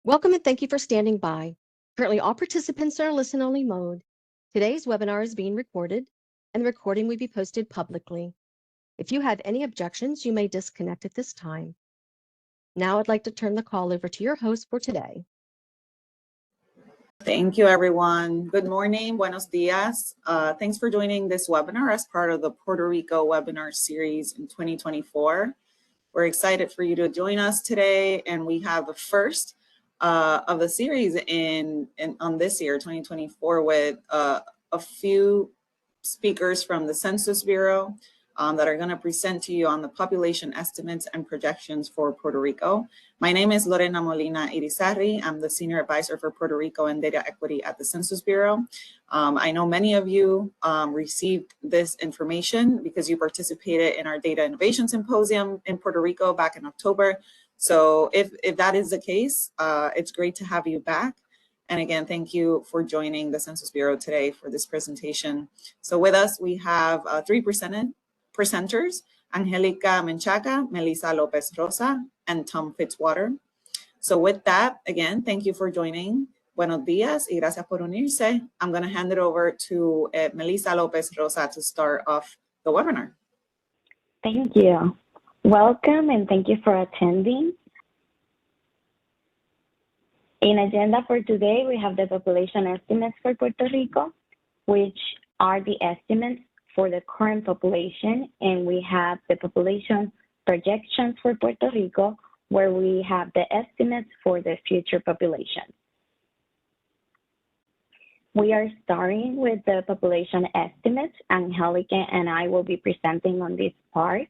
Welcome and thank you for standing by. Currently, all participants are in listen-only mode. Today's webinar is being recorded, and the recording will be posted publicly. If you have any objections, you may disconnect at this time. Now I'd like to turn the call over to your host for today. Thank you, everyone. Good morning, buenos dias. Thanks for joining this webinar as part of the Puerto Rico webinar series in 2024. We're excited for you to join us today, and we have the first of the series on this year, 2024, with a few speakers from the Census Bureau that are going to present to you on the population estimates and projections for Puerto Rico. My name is Lorena Molina Irizarry. I'm the Senior Advisor for Puerto Rico and Data Equity at the Census Bureau. I know many of you received this information because you participated in our Data Innovation Symposium in Puerto Rico back in October. So if that is the case, it's great to have you back. And again, thank you for joining the Census Bureau today for this presentation. So with us, we have three presenters, Angelica Menchaca, Melissa Lopez Rosa, and Tom Fitzwater. So with that, again, thank you for joining. Buenos días y gracias por unirse. I'm going to hand it over to Melissa Lopez Rosa to start off the webinar. Thank you. Welcome and thank you for attending. In agenda for today, we have the population estimates for Puerto Rico, which are the estimates for the current population, and we have the population projections for Puerto Rico, where we have the estimates for the future population. We are starting with the population estimates. Angelica and I will be presenting on this part.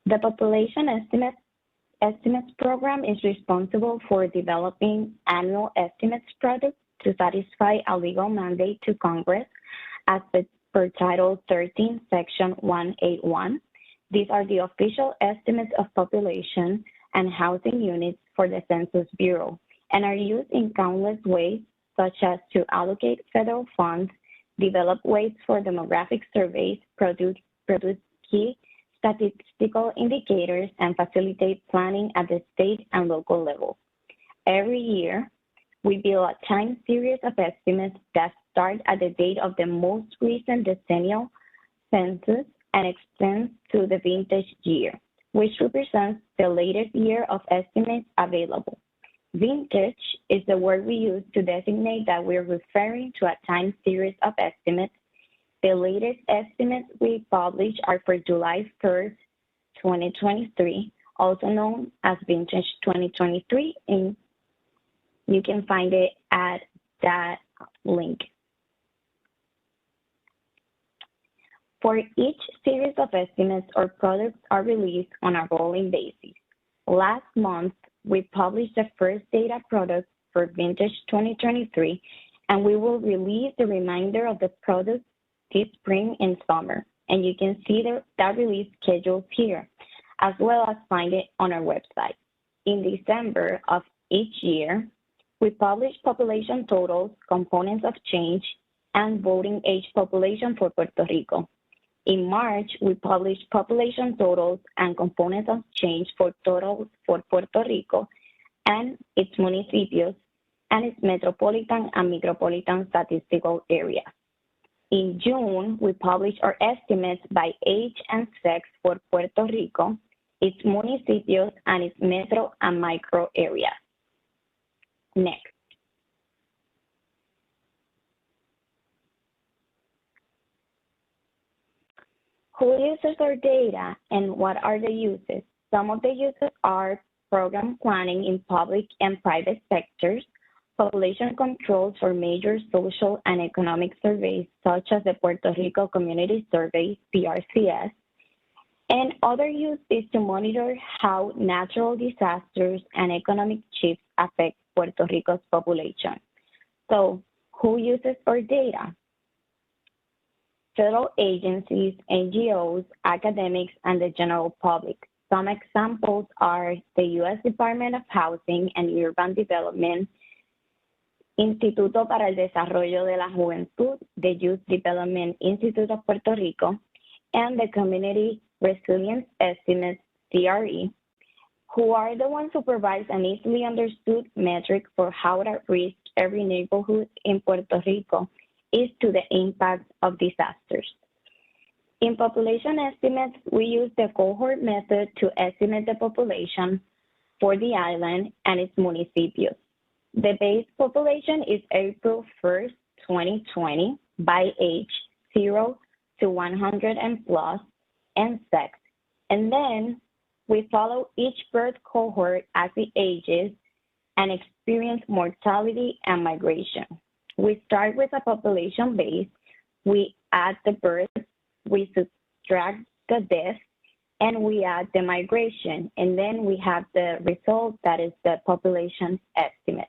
The population estimates program is responsible for developing annual estimates products to satisfy a legal mandate to Congress as per Title 13, Section 181. These are the official estimates of population and housing units for the Census Bureau and are used in countless ways, such as to allocate federal funds, develop weights for demographic surveys, produce key statistical indicators, and facilitate planning at the state and local level. Every year, we build a time series of estimates that start at the date of the most recent decennial census and extends to the vintage year, which represents the latest year of estimates available. Vintage is the word we use to designate that we're referring to a time series of estimates. The latest estimates we publish are for July 1st, 2023, also known as Vintage 2023, and you can find it at that link. For each series of estimates, our products are released on a rolling basis. Last month, we published the first data product for Vintage 2023, and we will release the remainder of the products this spring and summer. And you can see that release schedules here, as well as find it on our website. In December of each year, we publish population totals, components of change, and voting age population for Puerto Rico. In March, we published population totals and components of change for totals for Puerto Rico and its municipios and its metropolitan and micropolitan statistical areas. In June, we published our estimates by age and sex for Puerto Rico, its municipios, and its metro and micro areas. Next. Who uses our data and what are the uses? Some of the uses are program planning in public and private sectors, population controls for major social and economic surveys, such as the Puerto Rico Community Survey, PRCS, and other use is to monitor how natural disasters and economic shifts affect Puerto Rico's population. So, who uses our data? Federal agencies, NGOs, academics, and the general public. Some examples are the U.S. Department of Housing and Urban Development, Instituto para el Desarrollo de la Juventud, the Youth Development Institute of Puerto Rico, and the Community Resilience Estimates, CRE, who are the ones who provides an easily understood metric for how at risk every neighborhood in Puerto Rico is to the impact of disasters. In population estimates, we use the cohort method to estimate the population for the island and its municipios. The base population is April 1st, 2020 by age 0 to 100 and plus and sex. And then we follow each birth cohort as it ages and experience mortality and migration. We start with a population base, we add the births, we subtract the deaths, and we add the migration, and then we have the result that is the population estimate.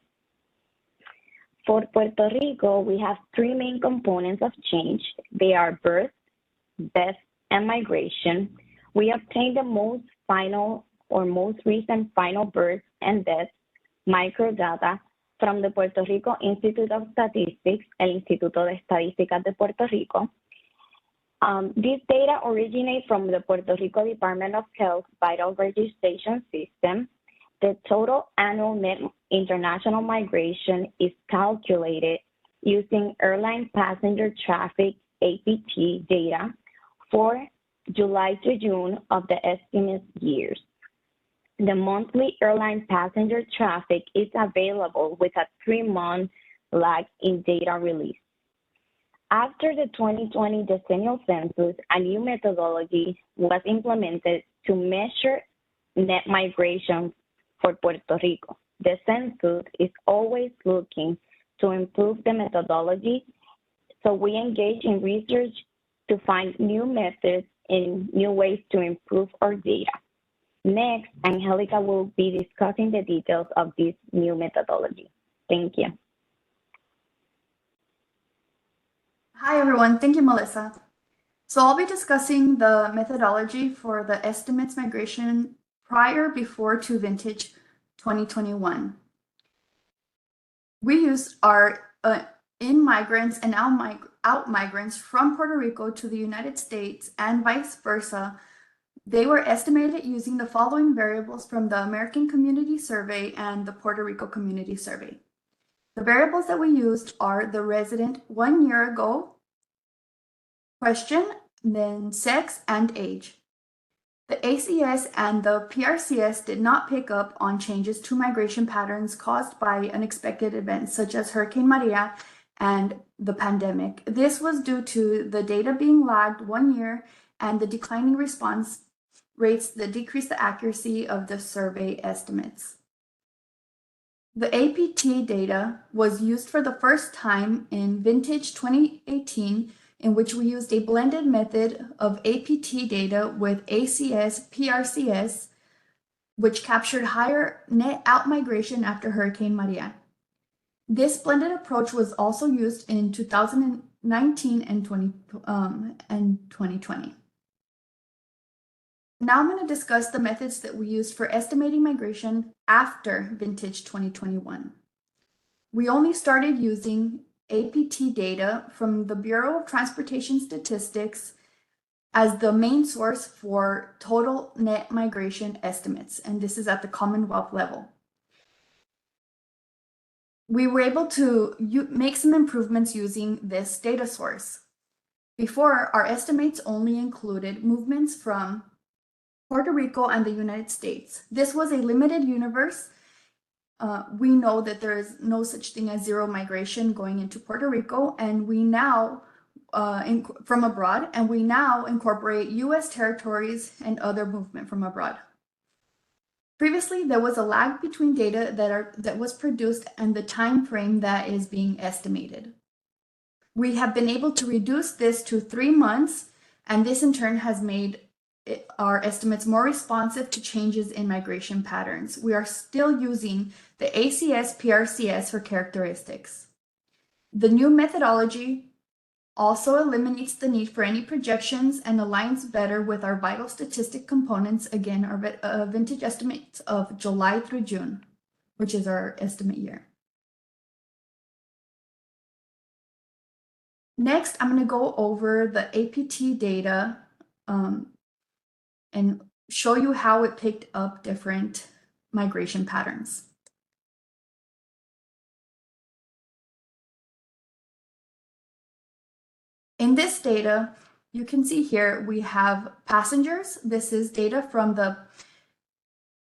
For Puerto Rico, we have three main components of change. They are birth, death, and migration. We obtain the most recent final births and deaths microdata from the Puerto Rico Institute of Statistics, el Instituto de Estadísticas de Puerto Rico. This data originate from the Puerto Rico Department of Health Vital Registration System. The total annual net international migration is calculated using airline passenger traffic APT data for July to June of the estimate years. The monthly airline passenger traffic is available with a 3-month lag in data release. After the 2020 decennial census, a new methodology was implemented to measure net migration for Puerto Rico. The census is always looking to improve the methodology, so we engage in research to find new methods and new ways to improve our data. Next, Angelica will be discussing the details of this new methodology. Thank you. Hi, everyone. Thank you, Melissa. So I'll be discussing the methodology for the estimates migration prior, before to vintage 2021. We used our in migrants and out migrants from Puerto Rico to the United States and vice versa. They were estimated using the following variables from the American Community Survey and the Puerto Rico Community Survey. The variables that we used are the resident 1 year ago, question, then sex and age. The ACS and the PRCS did not pick up on changes to migration patterns caused by unexpected events such as Hurricane Maria and the pandemic. This was due to the data being lagged 1 year and the declining response rates that decrease the accuracy of the survey estimates. The APT data was used for the first time in vintage 2018, in which we used a blended method of APT data with ACS, PRCS, which captured higher net outmigration after Hurricane Maria. This blended approach was also used in 2019 and 2020. Now I'm going to discuss the methods that we used for estimating migration after vintage 2021. We only started using APT data from the Bureau of Transportation Statistics as the main source for total net migration estimates, and this is at the Commonwealth level. We were able to make some improvements using this data source. Before, our estimates only included movements from Puerto Rico and the United States. This was a limited universe. We know that there is no such thing as zero migration going into Puerto Rico, and we now, from abroad, and we now incorporate U.S. territories and other movement from abroad. Previously, there was a lag between data that was produced and the time frame that is being estimated. We have been able to reduce this to 3 months, and this in turn has made our estimates more responsive to changes in migration patterns. We are still using the ACS PRCS for characteristics. The new methodology also eliminates the need for any projections and aligns better with our vital statistic components, again, our vintage estimates of July through June, which is our estimate year. Next, I'm going to go over the APT data and show you how it picked up different migration patterns. In this data, you can see here we have passengers. This is data from the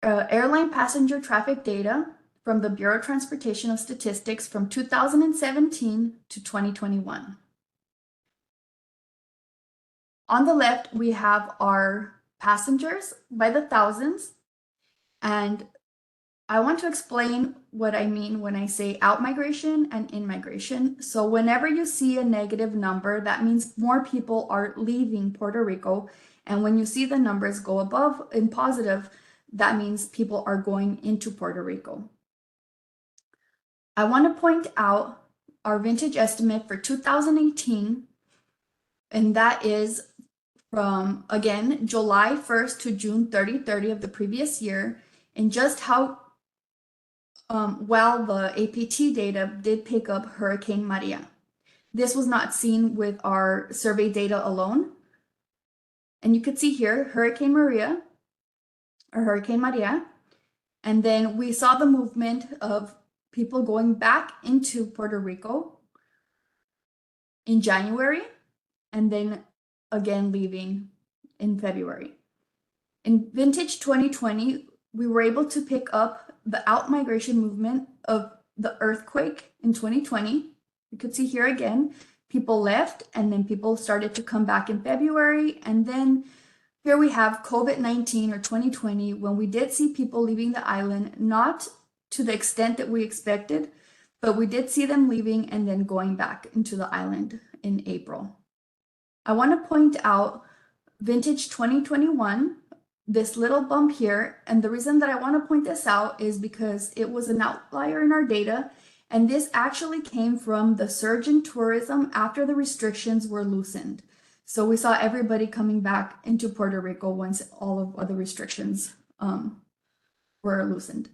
airline passenger traffic data from the Bureau of Transportation of Statistics from 2017 to 2021. On the left, we have our passengers by the thousands, and I want to explain what I mean when I say out-migration and in-migration. So whenever you see a negative number, that means more people are leaving Puerto Rico. And when you see the numbers go above in positive, that means people are going into Puerto Rico. I want to point out our vintage estimate for 2018, and that is from, again, July 1st to June 30 of the previous year, and just how well the APT data did pick up Hurricane Maria. This was not seen with our survey data alone. And you could see here, Hurricane Maria, and then we saw the movement of people going back into Puerto Rico in January, and then again leaving in February. In vintage 2020, we were able to pick up the out-migration movement of the earthquake in 2020. You could see here again, people left and then people started to come back in February. And then here we have COVID-19 or 2020, when we did see people leaving the island, not to the extent that we expected, but we did see them leaving and then going back into the island in April. I want to point out vintage 2021, this little bump here. And the reason that I want to point this out is because it was an outlier in our data. And this actually came from the surge in tourism after the restrictions were loosened. So we saw everybody coming back into Puerto Rico once all of the restrictions were loosened.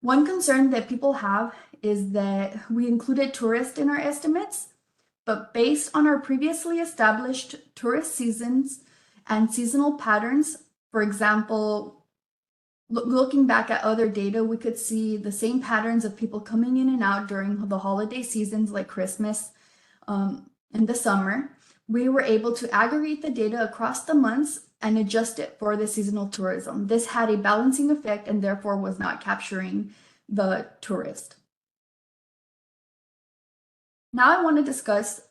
One concern that people have is that we included tourists in our estimates, but based on our previously established tourist seasons and seasonal patterns, for example, looking back at other data, we could see the same patterns of people coming in and out during the holiday seasons like Christmas and the summer. We were able to aggregate the data across the months and adjust it for the seasonal tourism. This had a balancing effect and therefore was not capturing the tourist. Now I want to discuss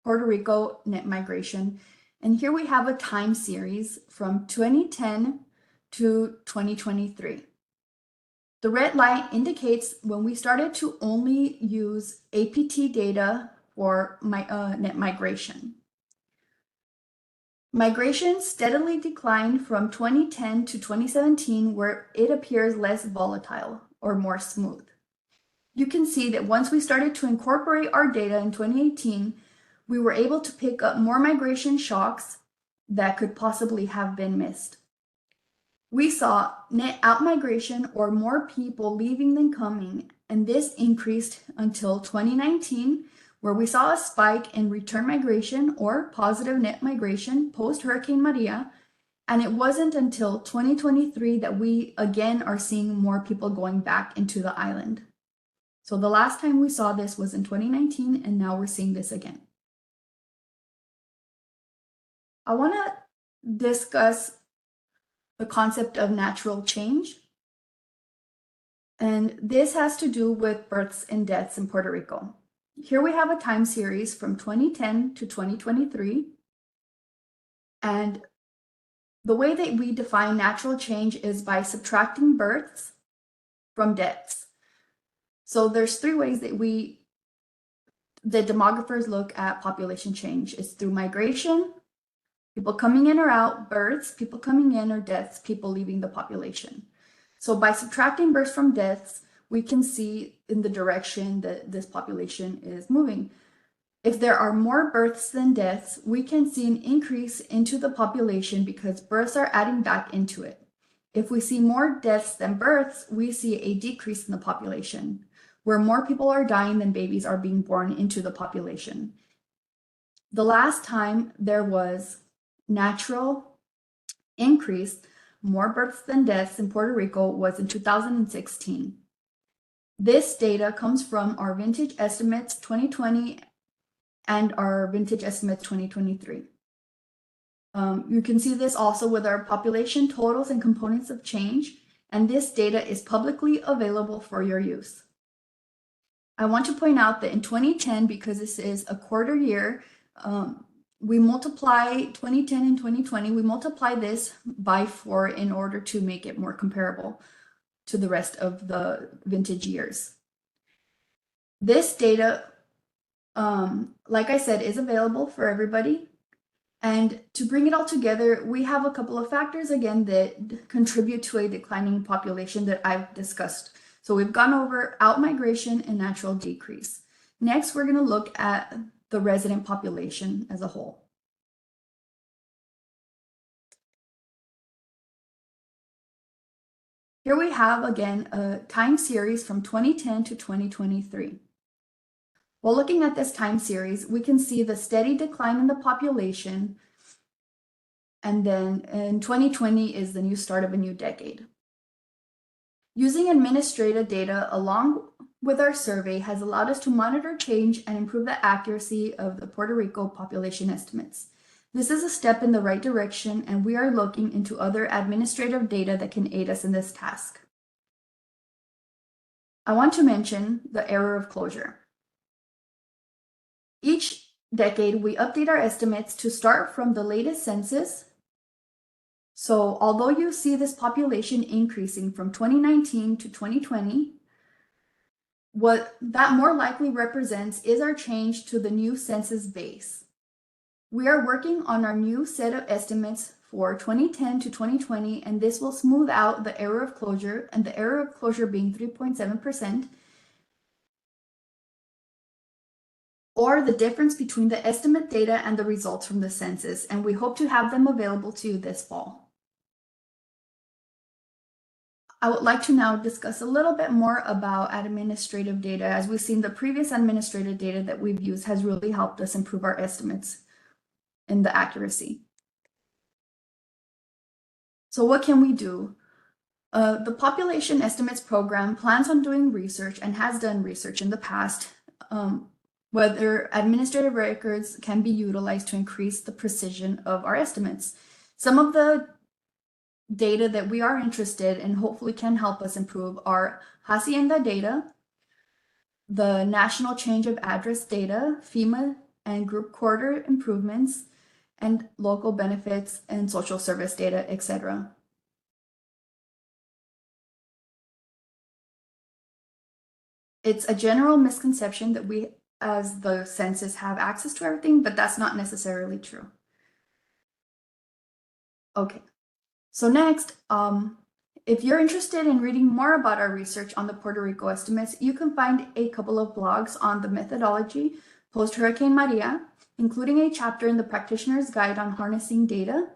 Puerto Rico net migration. And here we have a time series from 2010 to 2023. The red line indicates when we started to only use APT data for net migration. Migration steadily declined from 2010 to 2017, where it appears less volatile or more smooth. You can see that once we started to incorporate our data in 2018, we were able to pick up more migration shocks that could possibly have been missed. We saw net outmigration, or more people leaving than coming, and this increased until 2019, where we saw a spike in return migration or positive net migration post Hurricane Maria. And it wasn't until 2023 that we again are seeing more people going back into the island. So the last time we saw this was in 2019, and now we're seeing this again. I want to discuss the concept of natural change. And this has to do with births and deaths in Puerto Rico. Here we have a time series from 2010 to 2023. And the way that we define natural change is by subtracting births from deaths. So there's three ways that the demographers look at population change. It's through migration, people coming in or out, births, people coming in, or deaths, people leaving the population. So by subtracting births from deaths, we can see in the direction that this population is moving. If there are more births than deaths, we can see an increase into the population because births are adding back into it. If we see more deaths than births, we see a decrease in the population, where more people are dying than babies are being born into the population. The last time there was natural increase more births than deaths in Puerto Rico was in 2016. This data comes from our vintage estimates 2020 and our vintage estimates 2023. You can see this also with our population totals and components of change, and this data is publicly available for your use. I want to point out that in 2010, because this is a quarter year, we multiply 2010 and 2020, we multiply this by 4 in order to make it more comparable to the rest of the vintage years. This data, like I said, is available for everybody. And to bring it all together, we have a couple of factors, again, that contribute to a declining population that I've discussed. So we've gone over outmigration and natural decrease. Next, we're going to look at the resident population as a whole. Here we have, again, a time series from 2010 to 2023. While looking at this time series, we can see the steady decline in the population, and then in 2020 is the new start of a new decade. Using administrative data along with our survey has allowed us to monitor change and improve the accuracy of the Puerto Rico population estimates. This is a step in the right direction, and we are looking into other administrative data that can aid us in this task. I want to mention the error of closure. Each decade, we update our estimates to start from the latest census. So although you see this population increasing from 2019 to 2020, what that more likely represents is our change to the new census base. We are working on our new set of estimates for 2010 to 2020, and this will smooth out the error of closure, and the error of closure being 3.7%, or the difference between the estimate data and the results from the census, and we hope to have them available to you this fall. I would like to now discuss a little bit more about administrative data. As we've seen, the previous administrative data that we've used has really helped us improve our estimates and the accuracy. So what can we do? The Population Estimates Program plans on doing research and has done research in the past, whether administrative records can be utilized to increase the precision of our estimates. Some of the data that we are interested in hopefully can help us improve are Hacienda data, the National Change of Address data, FEMA and group quarter improvements, and local benefits and social service data, etc. It's a general misconception that we as the census have access to everything, but that's not necessarily true. Okay, so next, if you're interested in reading more about our research on the Puerto Rico estimates, you can find a couple of blogs on the methodology post-Hurricane Maria, including a chapter in the Practitioner's Guide on Harnessing Data,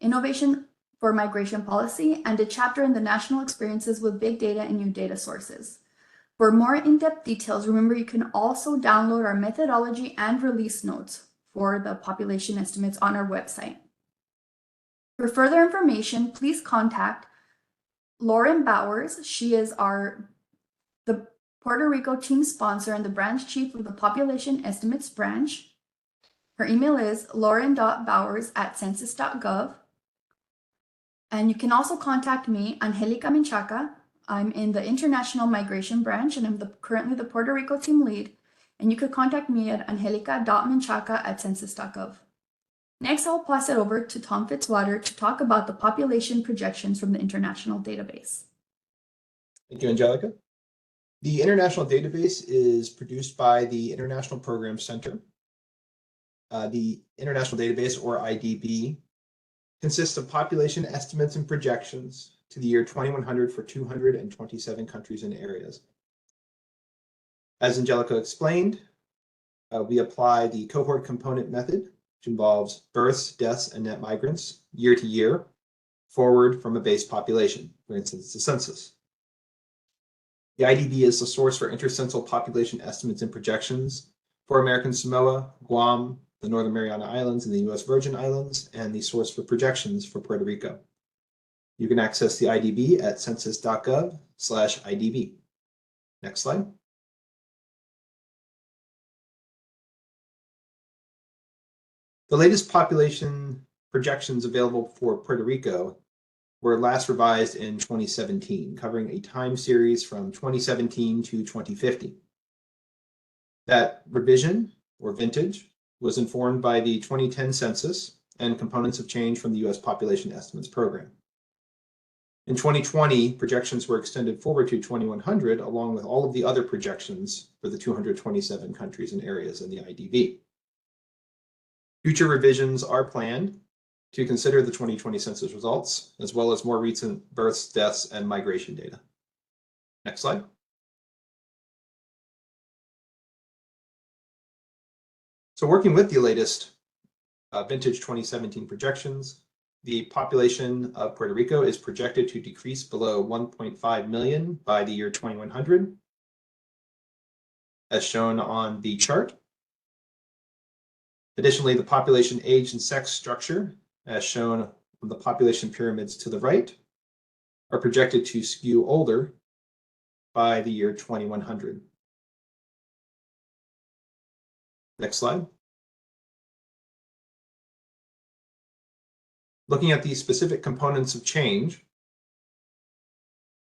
Innovation for Migration Policy, and a chapter in the National Experiences with Big Data and New Data Sources. For more in-depth details, remember you can also download our methodology and release notes for the population estimates on our website. For further information, please contact Lauren Bowers. She is the Puerto Rico team sponsor and the branch chief of the Population Estimates branch. Her email is lauren.bowers@census.gov. And you can also contact me, Angelica Menchaca. I'm in the International Migration branch, and I'm currently the Puerto Rico team lead. And you could contact me at angelica.menchaca@census.gov. Next, I'll pass it over to Tom Fitzwater to talk about the population projections from the international database. Thank you, Angelica. The international database is produced by the International Program Center. The international database, or IDB, consists of population estimates and projections to the year 2100 for 227 countries and areas. As Angelica explained, we apply the cohort component method, which involves births, deaths, and net migrants year to year, forward from a base population, for instance, the census. The IDB is the source for intercensal population estimates and projections for American Samoa, Guam, the Northern Mariana Islands, and the U.S. Virgin Islands, and the source for projections for Puerto Rico. You can access the IDB at census.gov/IDB. Next slide. The latest population projections available for Puerto Rico were last revised in 2017, covering a time series from 2017 to 2050. That revision, or vintage, was informed by the 2010 census and components of change from the U.S. Population Estimates Program. In 2020, projections were extended forward to 2100, along with all of the other projections for the 227 countries and areas in the IDB. Future revisions are planned to consider the 2020 census results, as well as more recent births, deaths, and migration data. Next slide. So working with the latest vintage 2017 projections, the population of Puerto Rico is projected to decrease below 1.5 million by the year 2100, as shown on the chart. Additionally, the population age and sex structure, as shown on the population pyramids to the right, are projected to skew older by the year 2100. Next slide. Looking at the specific components of change,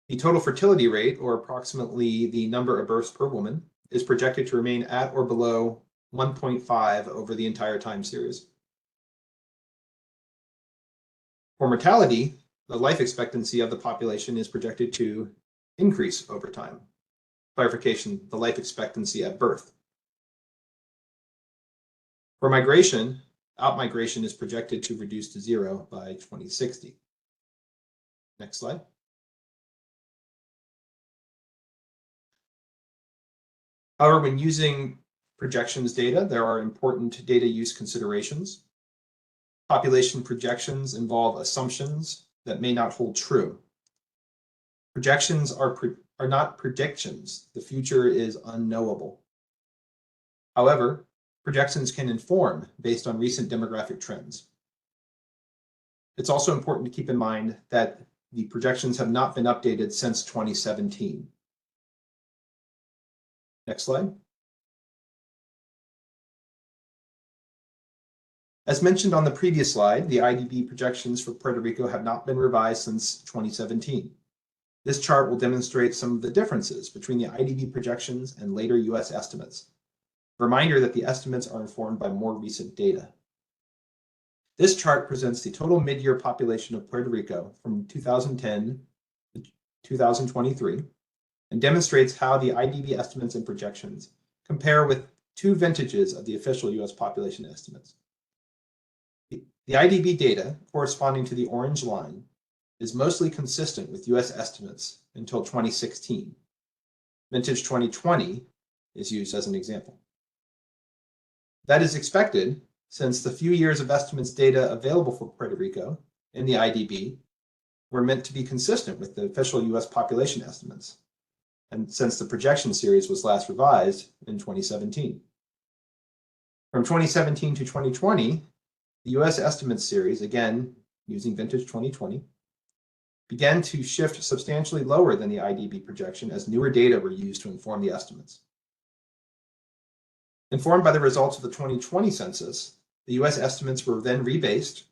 the total fertility rate, or approximately the number of births per woman, is projected to remain at or below 1.5 over the entire time series. For mortality, the life expectancy of the population is projected to increase over time. Clarification, the life expectancy at birth. For migration, outmigration is projected to reduce to 0 by 2060. Next slide. However, when using projections data, there are important data use considerations. Population projections involve assumptions that may not hold true. Projections are not predictions. The future is unknowable. However, projections can inform based on recent demographic trends. It's also important to keep in mind that the projections have not been updated since 2017. Next slide. As mentioned on the previous slide, the IDB projections for Puerto Rico have not been revised since 2017. This chart will demonstrate some of the differences between the IDB projections and later US estimates. Reminder that the estimates are informed by more recent data. This chart presents the total mid-year population of Puerto Rico from 2010 to 2023 and demonstrates how the IDB estimates and projections compare with two vintages of the official US population estimates. The IDB data, corresponding to the orange line, is mostly consistent with US estimates until 2016. Vintage 2020 is used as an example. That is expected since the few years of estimates data available for Puerto Rico in the IDB were meant to be consistent with the official US population estimates, and since the projection series was last revised in 2017. From 2017 to 2020, the US estimates series, again using vintage 2020, began to shift substantially lower than the IDB projection as newer data were used to inform the estimates. Informed by the results of the 2020 census, the US estimates were then rebased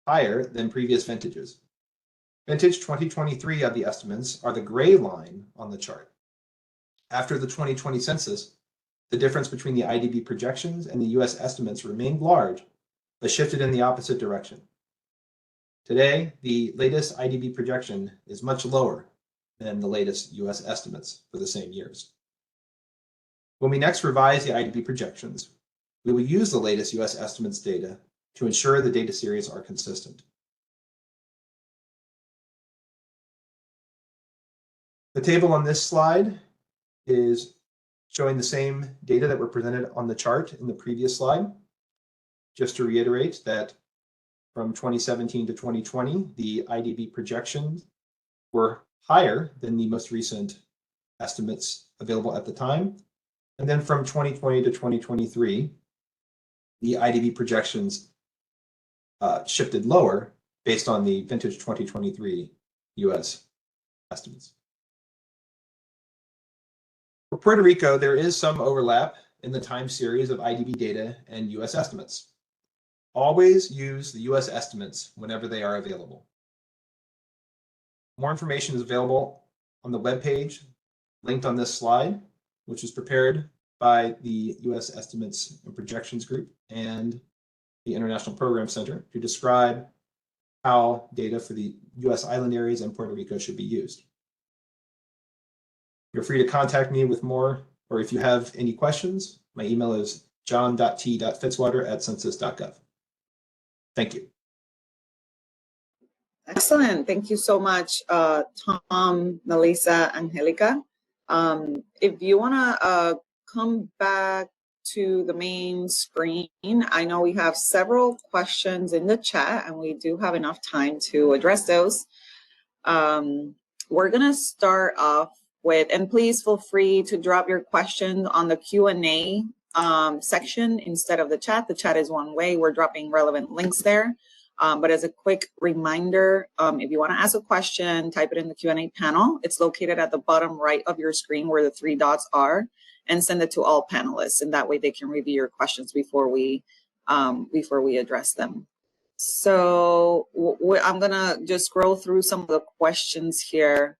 higher than previous vintages. Vintage 2023 of the estimates are the gray line on the chart. After the 2020 census, the difference between the IDB projections and the US estimates remained large, but shifted in the opposite direction. Today, the latest IDB projection is much lower than the latest US estimates for the same years. When we next revise the IDB projections, we will use the latest US estimates data to ensure the data series are consistent. The table on this slide is showing the same data that were presented on the chart in the previous slide. Just to reiterate that from 2017 to 2020, the IDB projections were higher than the most recent estimates available at the time. And then from 2020 to 2023, the IDB projections shifted lower based on the vintage 2023 US estimates. For Puerto Rico, there is some overlap in the time series of IDB data and US estimates. Always use the US estimates whenever they are available. More information is available on the webpage linked on this slide, which is prepared by the US Estimates and Projections Group and the International Program Center to describe how data for the US island areas and Puerto Rico should be used. You're free to contact me with more, or if you have any questions, my email is john.t.fitzwater@census.gov. Thank you. Excellent. Thank you so much, Tom, Melissa, Angelica. If you want to come back to the main screen, I know we have several questions in the chat and we do have enough time to address those. We're going to start off with, and please feel free to drop your questions on the Q&A section instead of the chat. The chat is one way. We're dropping relevant links there. But as a quick reminder, if you want to ask a question, type it in the Q&A panel. It's located at the bottom right of your screen where the 3 dots are, and send it to all panelists. And that way they can review your questions before we address them. So I'm going to just scroll through some of the questions here.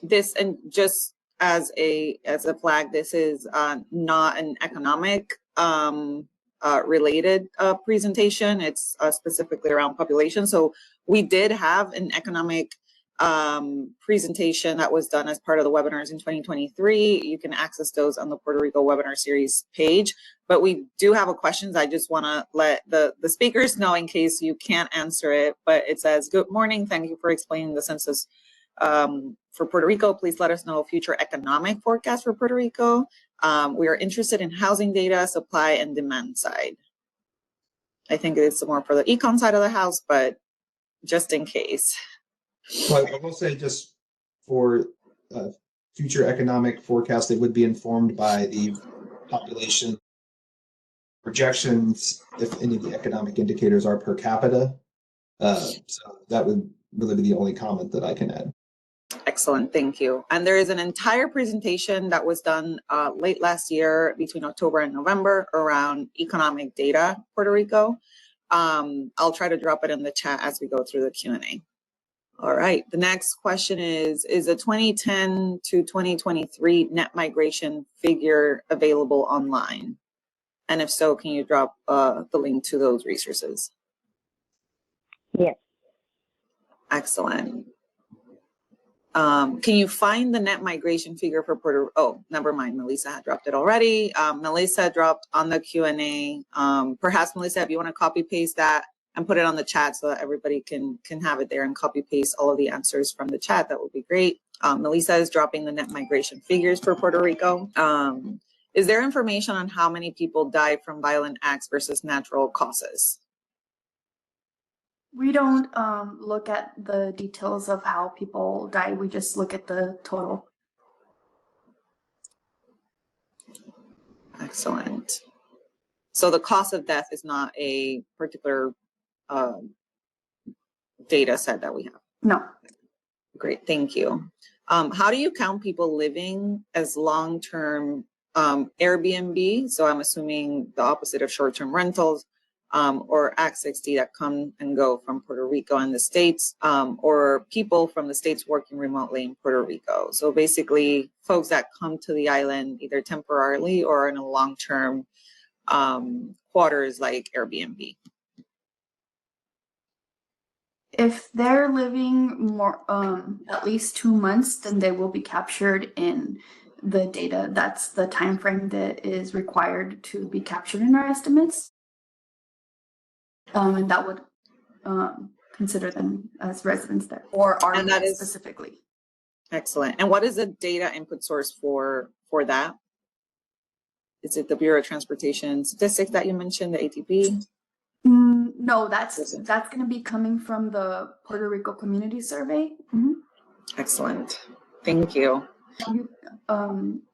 This, and just as a flag, this is not an economic related presentation. It's specifically around population. So we did have an economic presentation that was done as part of the webinars in 2023. You can access those on the Puerto Rico webinar series page, but we do have a questions. I just want to let the speakers know in case you can't answer it, but it says, good morning. Thank you for explaining the census for Puerto Rico. Please let us know future economic forecast for Puerto Rico. We are interested in housing data, supply and demand side. I think it's more for the econ side of the house, but just in case. Well, I will say just for future economic forecast, they would be informed by the population projections if any of the economic indicators are per capita. So that would really be the only comment that I can add. Excellent, thank you. And there is an entire presentation that was done late last year between October and November around economic data, Puerto Rico. I'll try to drop it in the chat as we go through the Q&A. All right, the next question is the 2010 to 2023 net migration figure available online? And if so, can you drop the link to those resources? Yes. Excellent. Can you find the net migration figure for Puerto Rico? Oh, never mind. Melissa had dropped it already. Melissa dropped on the Q&A. Perhaps, Melissa, if you want to copy paste that and put it on the chat so that everybody can have it there and copy paste all of the answers from the chat, that would be great. Melissa is dropping the net migration figures for Puerto Rico. Is there information on how many people died from violent acts versus natural causes? We don't look at the details of how people die. We just look at the total. Excellent. So the cause of death is not a particular data set that we have? No. Great, thank you. How do you count people living as long-term Airbnb? So I'm assuming the opposite of short-term rentals. Or Act 60 that come and go from Puerto Rico and the States, or people from the States working remotely in Puerto Rico. So basically folks that come to the island either temporarily or in a long-term quarters like Airbnb. If they're living more at least 2 months, then they will be captured in the data. That's the time frame that is required to be captured in our estimates. And that would consider them as residents there, or are specifically. Excellent. And what is the data input source for that? Is it the Bureau of Transportation Statistics that you mentioned, the ATP? No, that's going to be coming from the Puerto Rico Community Survey. Mm-hmm. Excellent. Thank you.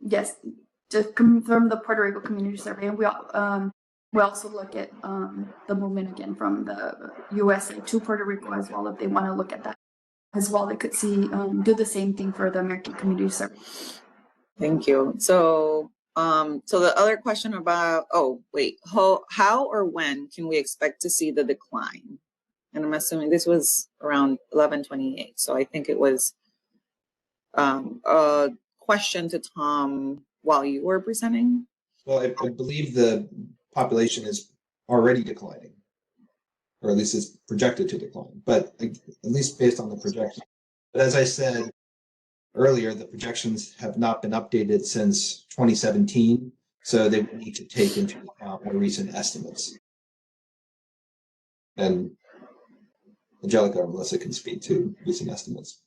Yes, to confirm the Puerto Rico Community Survey, and We also look at the movement again from the USA to Puerto Rico as well. If they want to look at that as well, they could see do the same thing for the American Community Survey. Thank you. So, so the other question about, oh, wait, how or when can we expect to see the decline? And I'm assuming this was around 1128. So I think it was a question to Tom while you were presenting. Well, I believe the population is already declining, or at least is projected to decline, but at least based on the projection. But as I said earlier, the projections have not been updated since 2017, so they would need to take into account more recent estimates. And Angelica or Melissa can speak to recent estimates.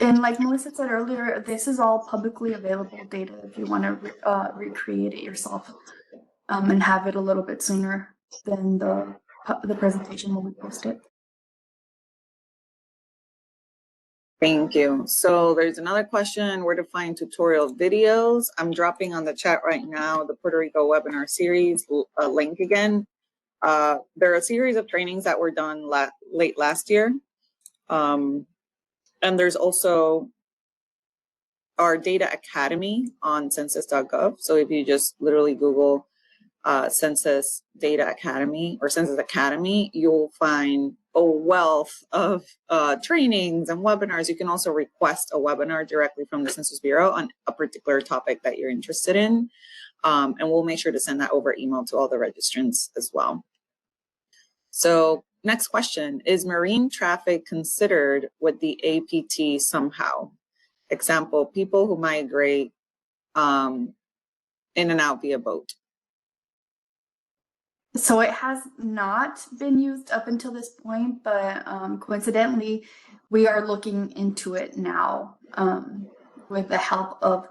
And like Melissa said earlier, this is all publicly available data if you want to recreate it yourself and have it a little bit sooner than the presentation when we post it. Thank you. So there's another question, where to find tutorial videos. I'm dropping on the chat right now the Puerto Rico webinar series link again. There are a series of trainings that were done late last year. And there's also our data academy on census.gov. So if you just literally Google Census Data Academy or Census Academy, you'll find a wealth of trainings and webinars. You can also request a webinar directly from the Census Bureau on a particular topic that you're interested in. And we'll make sure to send that over email to all the registrants as well. So next question, is marine traffic considered with the APT somehow? Example, people who migrate in and out via boat. So it has not been used up until this point, but coincidentally, we are looking into it now with the help of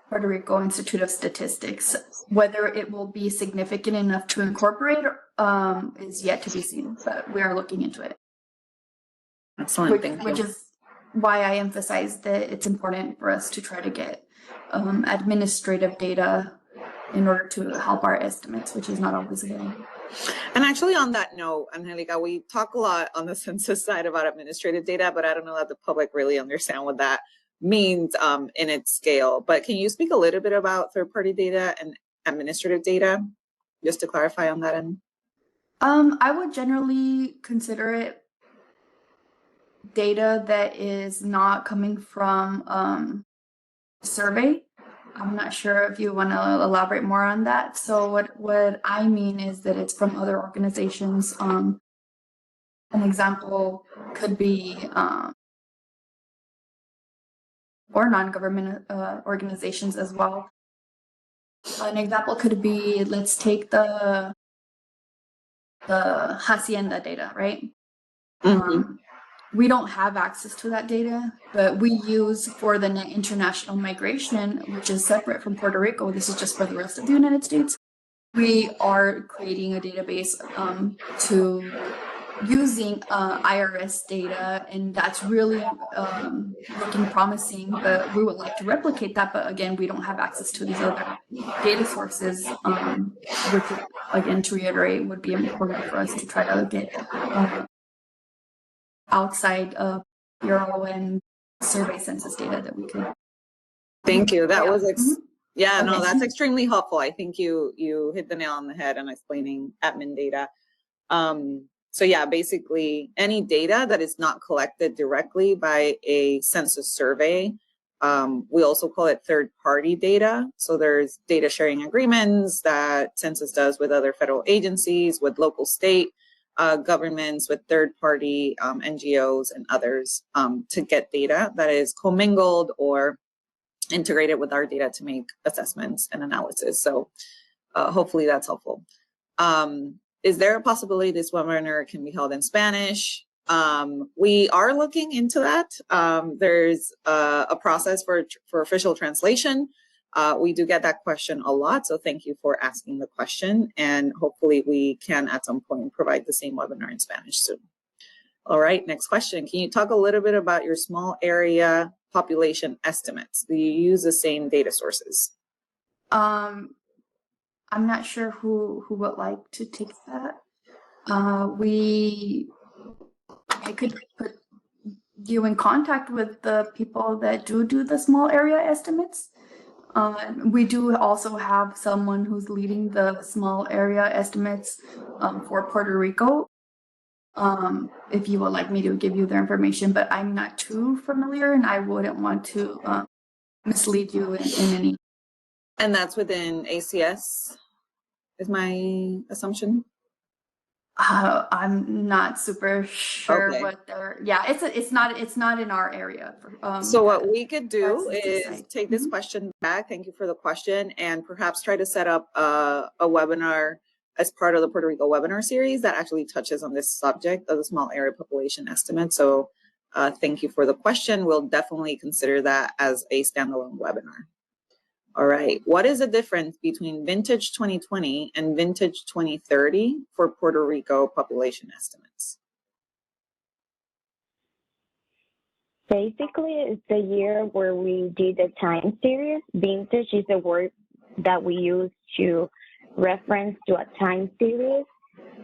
Puerto Rico Institute of Statistics. Whether it will be significant enough to incorporate is yet to be seen, but we are looking into it. Excellent, thank you. Which is why I emphasize that it's important for us to try to get administrative data in order to help our estimates, which is not always available. And actually on that note, Angelica, we talk a lot on the census side about administrative data, but I don't know that the public really understand what that means in its scale. But can you speak a little bit about third-party data and administrative data, just to clarify on that end? I would generally consider it data that is not coming from survey. I'm not sure if you want to elaborate more on that. So what I mean is that it's from other organizations. An example could be or non-government organizations as well. An example could be, let's take the Hacienda data, right? Mm-hmm. We don't have access to that data, but we use for the net international migration, which is separate from Puerto Rico. This is just for the rest of the United States. We are creating a database to using IRS data, and that's really looking promising, but we would like to replicate that. But again, we don't have access to these other data sources, which again, to reiterate, would be important for us to try to get outside of Bureau and survey census data that we could. Thank you. That was, Okay. no, that's extremely helpful. I think you hit the nail on the head on explaining admin data. So yeah, basically any data that is not collected directly by a census survey, we also call it third-party data. So there's data sharing agreements that census does with other federal agencies, with local state governments, with third-party NGOs and others to get data that is commingled or integrated with our data to make assessments and analysis. So hopefully that's helpful. Is there a possibility this webinar can be held in Spanish? We are looking into that. There's a process for official translation. We do get that question a lot, so thank you for asking the question, and hopefully we can at some point provide the same webinar in Spanish soon. All right, next question. Can you talk a little bit about your small area population estimates? Do you use the same data sources? I'm not sure who would like to take that. I could put you in contact with the people that do the small area estimates. We do also have someone who's leading the small area estimates for Puerto Rico. If you would like me to give you their information, but I'm not too familiar and I wouldn't want to mislead you in any. And that's within ACS, is my assumption? I'm not super sure Okay. what they're. Yeah, it's not in our area. So what we could do census is site. take this question back. Thank you for the question, and perhaps try to set up a webinar as part of the Puerto Rico webinar series that actually touches on this subject of the small area population estimate. So thank you for the question. We'll definitely consider that as a standalone webinar. All right, what is the difference between vintage 2020 and vintage 2030 for Puerto Rico population estimates? Basically, it's the year where we did the time series. Vintage is the word that we use to reference to a time series.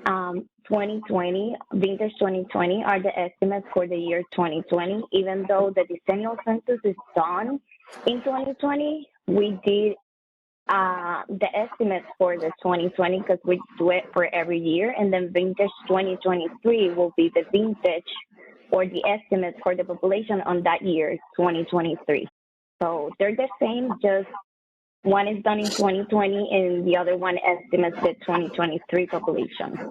2020, vintage 2020 are the estimates for the year 2020. Even though the decennial census is done in 2020, we did the estimates for the 2020 because we do it for every year. And then vintage 2023 will be the vintage or the estimates for the population on that year, 2023. So they're the same, just one is done in 2020 and the other one estimates the 2023 population.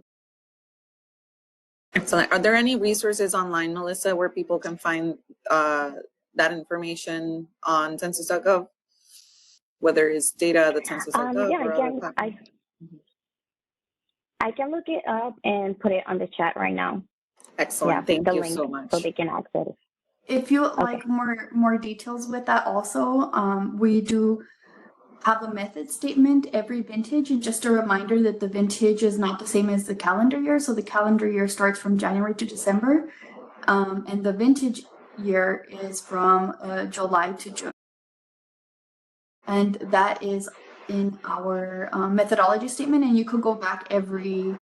Excellent. Are there any resources online, Melissa, where people can find that information on census.gov? Whether it's data that census.gov Yeah, or other platforms? I can look it up and put it on the chat right now. Excellent. Yeah, Thank the you link so much. so they can access it. If you would like more details with that also, we do have a method statement every vintage, and just a reminder that the vintage is not the same as the calendar year. So the calendar year starts from January to December, and the vintage year is from July to June. And that is in our methodology statement, and you could go back every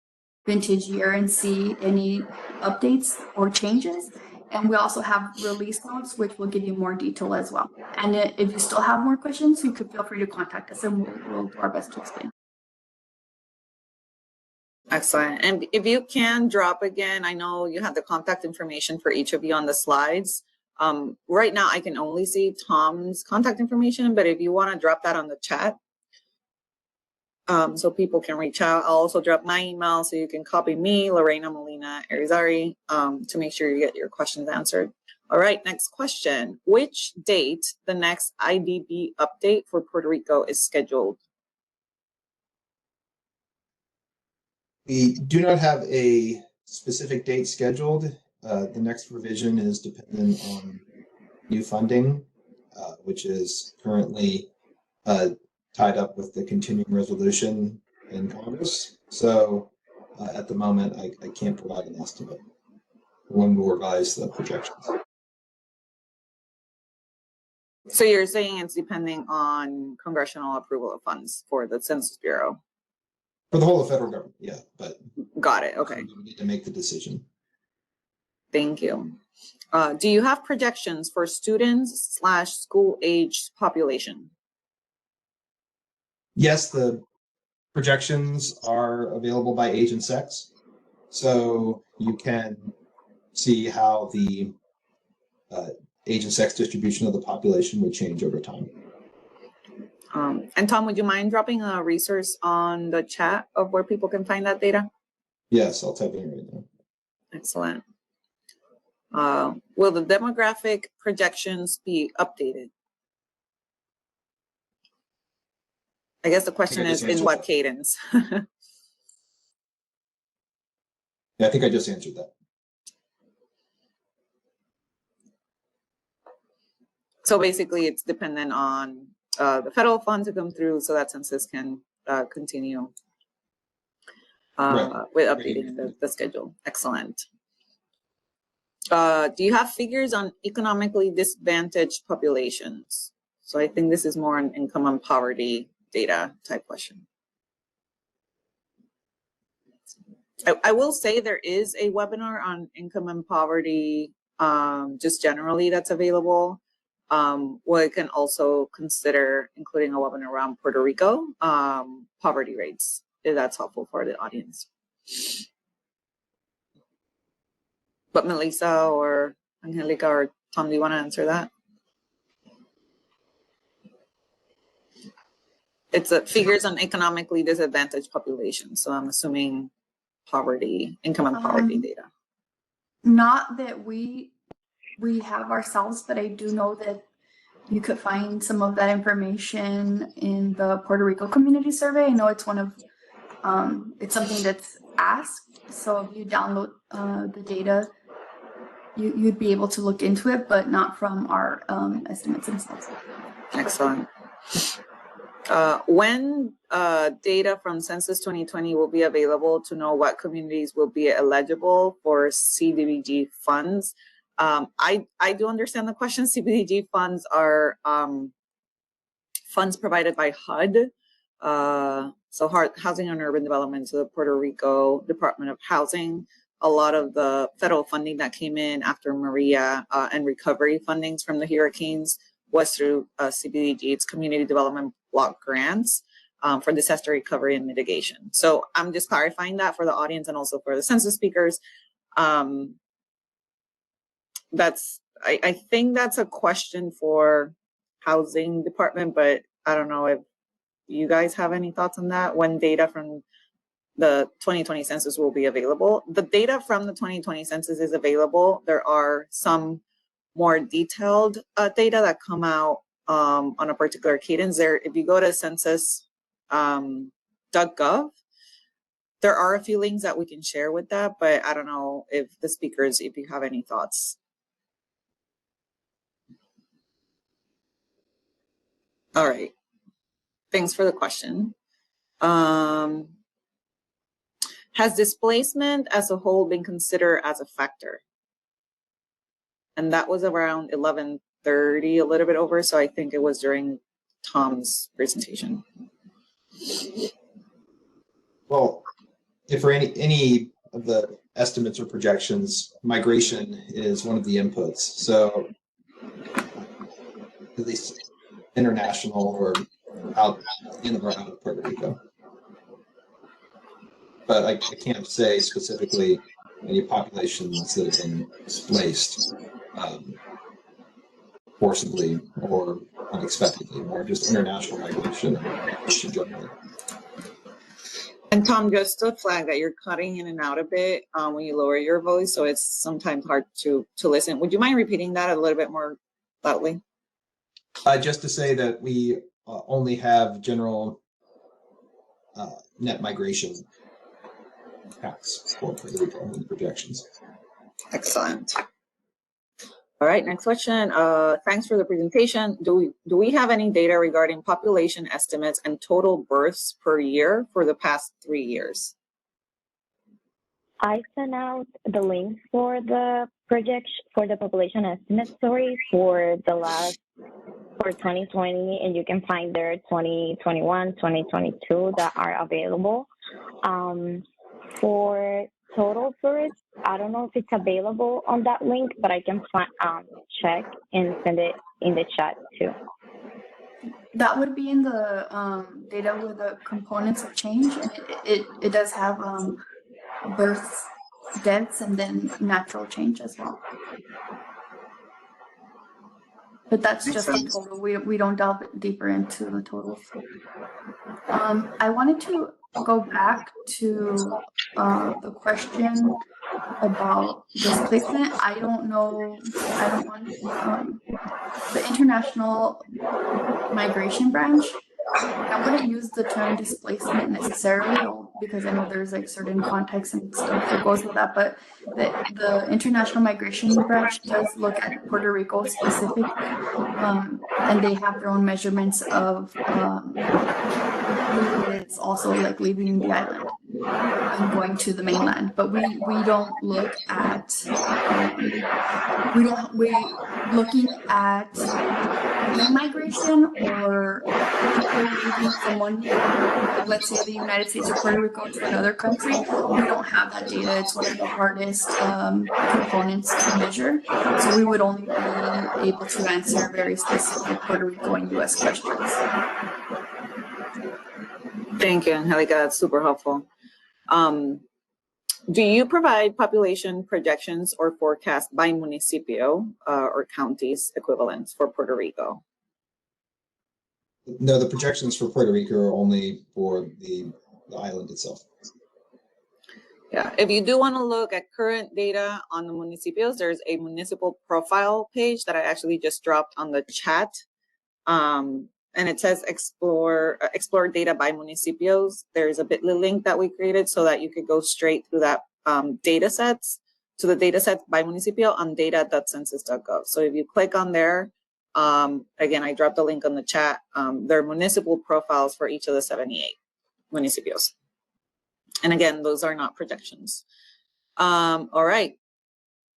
vintage year and see any updates or changes. And we also have release notes, which will give you more detail as well. And if you still have more questions, you could feel free to contact us and we'll do our best to explain. Excellent. And if you can drop again, I know you have the contact information for each of you on the slides. Right now, I can only see Tom's contact information, but if you want to drop that on the chat, so people can reach out. I'll also drop my email so you can copy me, Lorena Molina Arizari, to make sure you get your questions answered. All right, next question. Which date the next IDB update for Puerto Rico is scheduled? We do not have a specific date scheduled. The next revision is dependent on new funding, which is currently tied up with the continuing resolution in Congress. So at the moment, I can't provide an estimate when we'll revise the projections. So you're saying it's depending on congressional approval of funds for the Census Bureau? For the whole of federal government, yeah, but. Got it, okay. We need to make the decision. Thank you. Do you have projections for students / school age population? Yes, the projections are available by age and sex. So you can see how the age and sex distribution of the population would change over time. And Tom, would you mind dropping a resource on the chat of where people can find that data? Yes, I'll type it in right now. Excellent. Will the demographic projections be updated? I guess the question is in what cadence? Yeah, I think I just answered that. So basically it's dependent on the federal funds to come through so that census can continue with updating the schedule. Excellent. Do you have figures on economically disadvantaged populations? So I think this is more an income and poverty data type question. I will say there is a webinar on income and poverty, just generally that's available. We can also consider including a webinar around Puerto Rico poverty rates, if that's helpful for the audience. But Melissa or Angelica or Tom, do you want to answer that? It's figures on economically disadvantaged populations. So I'm assuming poverty, income and poverty data. Not that we have ourselves, but I do know that you could find some of that information in the Puerto Rico Community Survey. I know it's one of, it's something that's asked. So if you download the data, you'd be able to look into it, but not from our estimates themselves. Excellent. When data from Census 2020 will be available to know what communities will be eligible for CDBG funds? I do understand the question. CDBG funds are funds provided by HUD, so Housing and Urban Development, to the Puerto Rico Department of Housing. A lot of the federal funding that came in after Maria and recovery fundings from the hurricanes was through CDBG, it's Community Development Block Grants for disaster recovery and mitigation. So I'm just clarifying that for the audience and also for the census speakers. I think that's a question for Housing Department, but I don't know if you guys have any thoughts on that, when data from the 2020 census will be available. The data from the 2020 census is available. There are some more detailed data that come out on a particular cadence. There, if you go to census.gov, there are a few links that we can share with that, but I don't know if the speakers, if you have any thoughts. All right, thanks for the question. Has displacement as a whole been considered as a factor? And that was around 11:30, a little bit over. So I think it was during Tom's presentation. Well, if for any of the estimates or projections, migration is one of the inputs. So at least international or out in or out of Puerto Rico. But I can't say specifically any populations that have been displaced forcibly or unexpectedly, or just international migration generally. And Tom, just to flag that you're cutting in and out a bit when you lower your voice, so it's sometimes hard to listen. Would you mind repeating that a little bit more loudly? Just to say that we only have general net migration counts for Puerto Rico in the projections. Excellent. All right, next question. Thanks for the presentation. Do we have any data regarding population estimates and total births per year for the past 3 years? I sent out the links for the population estimate story for 2020, and you can find there 2021, 2022 that are available. For total births, I don't know if it's available on that link, but I can check and send it in the chat too. That would be in the data with the components of change. It does have births, deaths, and then natural change as well. But that's just the total. We don't delve deeper into the totals. I wanted to go back to the question about displacement. I don't want the International Migration Branch. I wouldn't use the term displacement necessarily, because I know there's like certain context and stuff that goes with that, but the International Migration Branch does look at Puerto Rico specific, and they have their own measurements of it's also like leaving the island and going to the mainland, but we don't look at we're looking at migration or people leaving from one, let's say the United States or Puerto Rico to another country, we don't have that data. It's one of the hardest components to measure. So we would only be able to answer very specific Puerto Rico and US questions. Thank you, Angelica. That's super helpful. Do you provide population projections or forecasts by municipio or counties equivalents for Puerto Rico? No, the projections for Puerto Rico are only for the island itself. Yeah, if you do want to look at current data on the municipios, there's a municipal profile page that I actually just dropped on the chat. And it says explore data by municipios. There's a bit.ly link that we created so that you could go straight through that data sets to the data sets by municipio on data.census.gov. So if you click on there, again, I dropped the link on the chat. There are municipal profiles for each of the 78 municipios. And again, those are not projections. All right.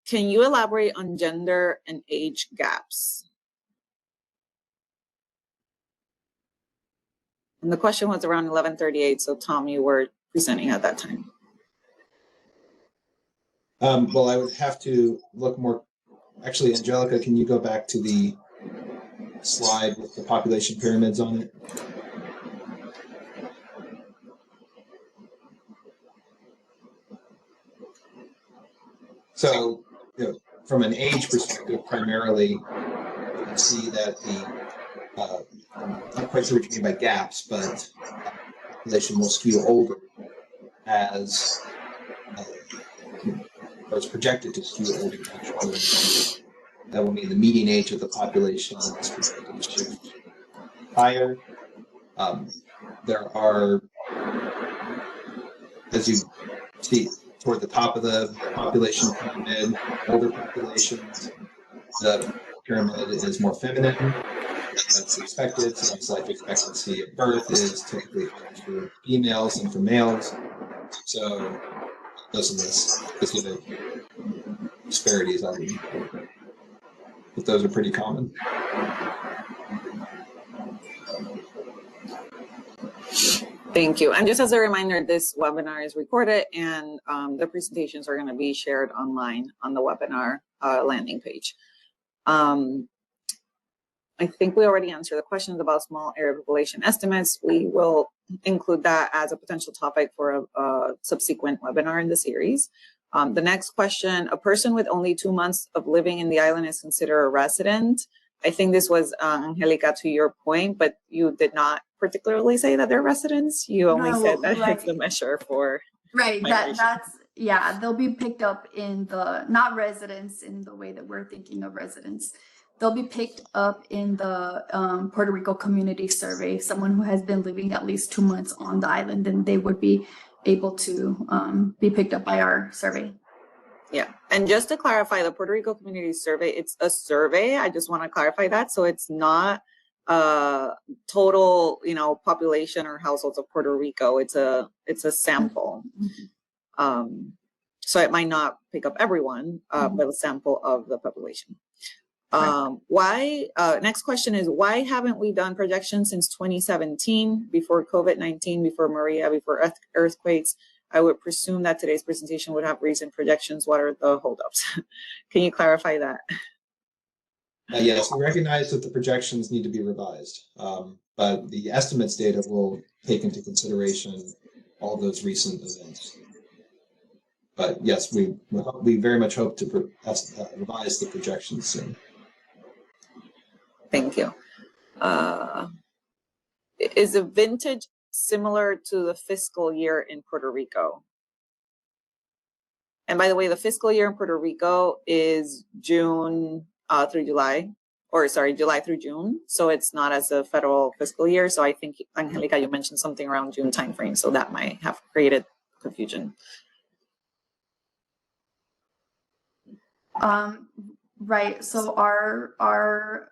Can you elaborate on gender and age gaps? And the question was around 11:38. So Tom, you were presenting at that time. Well, I would have to look more. Actually, Angelica, can you go back to the slide with the population pyramids on it? So, from an age perspective, primarily, you can see that I'm not quite sure what you mean by gaps, but population will skew older as or is projected to skew older. That will mean the median age of the population is projected to shift higher. There are, as you see, toward the top of the population pyramid, older populations, the pyramid is more feminine. That's expected, since life expectancy at birth is typically higher for females than for males. So those are the specific disparities I mean. But those are pretty common. Thank you. And just as a reminder, this webinar is recorded and the presentations are going to be shared online on the webinar landing page. I think we already answered the questions about small area population estimates. We will include that as a potential topic for a subsequent webinar in the series. The next question, a person with only 2 months of living in the island is considered a resident. I think this was, Angelica, to your point, but you did not particularly say that they're residents. You only said that it's the measure for migration. That's, yeah, they'll be picked up in the, not residents in the way that we're thinking of residents. They'll be picked up in the Puerto Rico Community Survey. Someone who has been living at least 2 months on the island, and they would be able to be picked up by our survey. Yeah, and just to clarify, the Puerto Rico Community Survey, it's a survey. I just want to clarify that. So it's not total, population or households of Puerto Rico. It's a sample. So it might not pick up everyone, but a sample of the population. Next question is, why haven't we done projections since 2017, before COVID-19, before Maria, before earthquakes? I would presume that today's presentation would have recent projections. What are the holdups? Can you clarify that? Yes, we recognize that the projections need to be revised, but the estimates data will take into consideration all those recent events. But yes, we very much hope to revise the projections soon. Thank you. Is the vintage similar to the fiscal year in Puerto Rico? And by the way, the fiscal year in Puerto Rico is June through July, or sorry, July through June. So it's not as a federal fiscal year. So I think, Angelica, you mentioned something around June timeframe. So that might have created confusion. Right. So our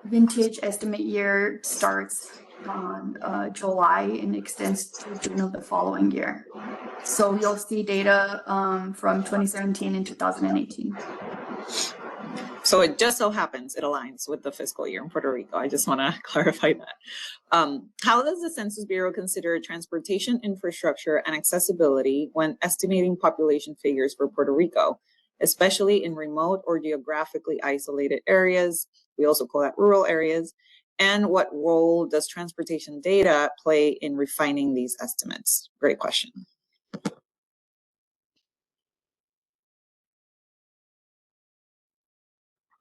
vintage estimate year starts on July and extends to June of the following year. So you'll see data from 2017 and 2018. So it just so happens it aligns with the fiscal year in Puerto Rico. I just want to clarify that. How does the Census Bureau consider transportation infrastructure and accessibility when estimating population figures for Puerto Rico, especially in remote or geographically isolated areas? We also call that rural areas. And what role does transportation data play in refining these estimates? Great question.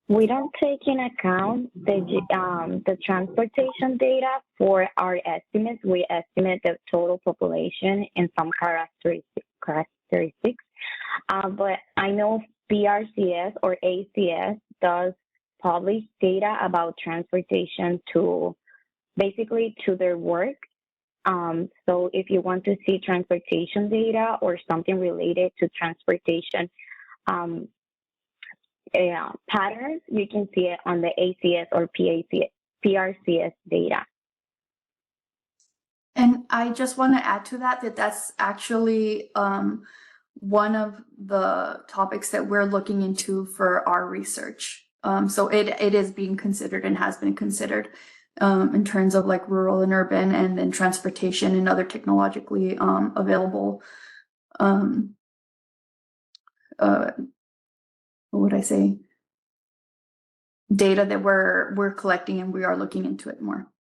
We don't take in account the transportation data for our estimates. We estimate the total population and some characteristics. But I know PRCS or ACS does publish data about transportation to basically to their work. So if you want to see transportation data or something related to transportation patterns, you can see it on the ACS or PRCS data. And I just want to add to that that's actually one of the topics that we're looking into for our research. So it is being considered and has been considered in terms of like rural and urban, and then transportation and other technologically available what would I say, data that we're collecting, and we are looking into it more.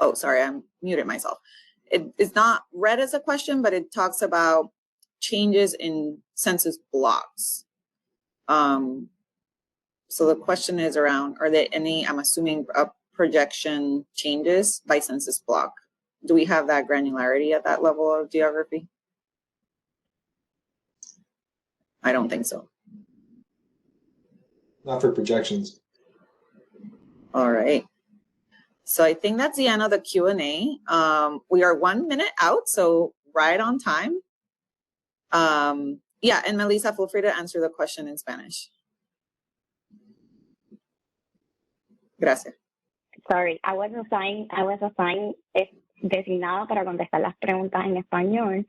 Oh, sorry, I muted myself. It's not read as a question, but it talks about changes in census blocks. So the question is around, are there any, I'm assuming, projection changes by census block? Do we have that granularity at that level of geography? I don't think so. Not for projections. All right. So I think that's the end of the Q&A. We are 1 minute out, so right on time. Yeah, and Melissa, feel free to answer the question in Spanish. Gracias. Sorry, I was assigned designada para contestar las preguntas en español.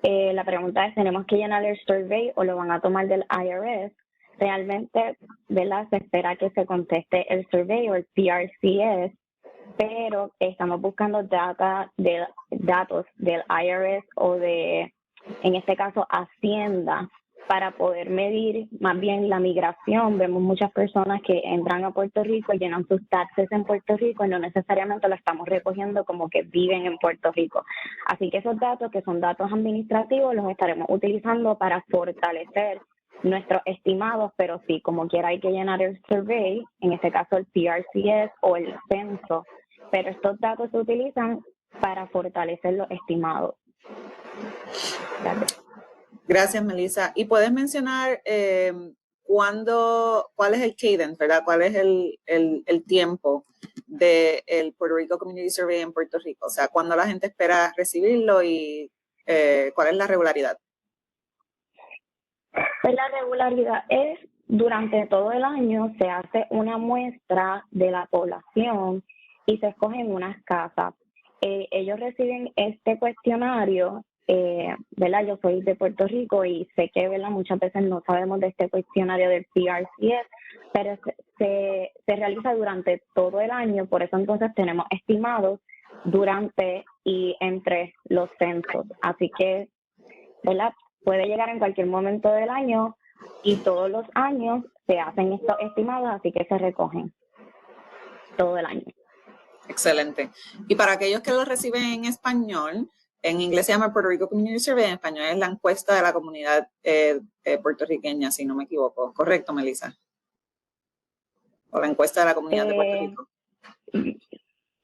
La pregunta es, ¿tenemos que llenar el survey o lo van a tomar del IRS? Realmente, ¿verdad? Se espera que se conteste el survey o el PRCS, pero estamos buscando datos del IRS o de, en este caso, Hacienda, para poder medir más bien la migración. Vemos muchas personas que entran a Puerto Rico y llenan sus taxes en Puerto Rico y no necesariamente lo estamos recogiendo como que viven en Puerto Rico. Así que esos datos, que son datos administrativos, los estaremos utilizando para fortalecer nuestros estimados, pero sí, como quiera hay que llenar el survey, en este caso el PRCS o el censo, pero estos datos se utilizan para fortalecer los estimados. Gracias. Gracias, Melissa. ¿Y puedes mencionar cuál es el cadence, verdad? ¿Cuál es el tiempo del Puerto Rico Community Survey en Puerto Rico? O sea, ¿cuándo la gente espera recibirlo y cuál es la regularidad? Pues la regularidad es durante todo el año se hace una muestra de la población y se escogen unas casas. Ellos reciben este cuestionario. ¿Verdad? Yo soy de Puerto Rico y sé que, ¿verdad?, muchas veces no sabemos de este cuestionario del PRCS, pero se realiza durante todo el año, por eso entonces tenemos estimados durante y entre los censos. Así que, ¿verdad?, puede llegar en cualquier momento del año y todos los años se hacen estos estimados, así que se recogen todo el año. Excelente. Y para aquellos que lo reciben en español, en inglés se llama Puerto Rico Community Survey, en español es la encuesta de la comunidad puertorriqueña, si no me equivoco. ¿Correcto, Melissa? ¿O la encuesta de la comunidad de Puerto Rico?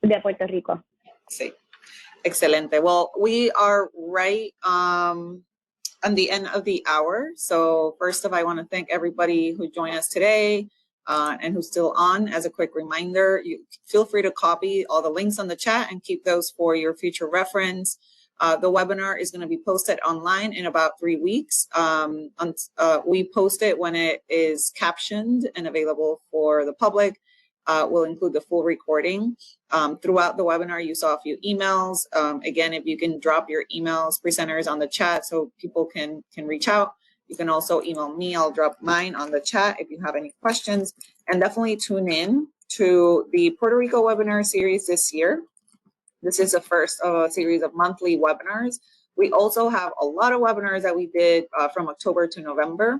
De Puerto Rico. Sí. Excelente. Well, we are right on the end of the hour. So first of all, I want to thank everybody who joined us today and who's still on. As a quick reminder, you feel free to copy all the links on the chat and keep those for your future reference. The webinar is going to be posted online in about 3 weeks. We post it when it is captioned and available for the public. We'll include the full recording. Throughout the webinar, you saw a few emails. Again, if you can drop your emails, presenters, on the chat so people can reach out. You can also email me. I'll drop mine on the chat if you have any questions. And definitely tune in to the Puerto Rico webinar series this year. This is the first of a series of monthly webinars. We also have a lot of webinars that we did from October to November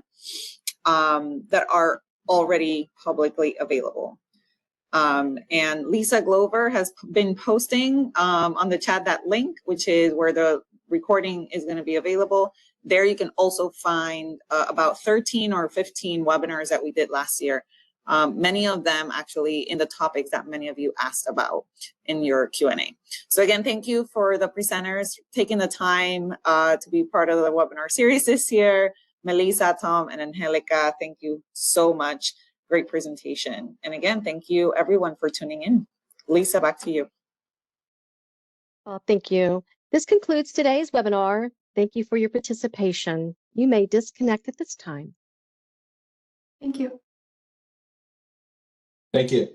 that are already publicly available. And Lisa Glover has been posting on the chat that link, which is where the recording is going to be available. There you can also find about 13 or 15 webinars that we did last year. Many of them actually in the topics that many of you asked about in your Q&A. So again, thank you for the presenters taking the time to be part of the webinar series this year. Melissa, Tom, and Angelica, thank you so much. Great presentation. And again, thank you everyone for tuning in. Lisa, back to you. Thank you. This concludes today's webinar. Thank you for your participation. You may disconnect at this time. Thank you. Thank you.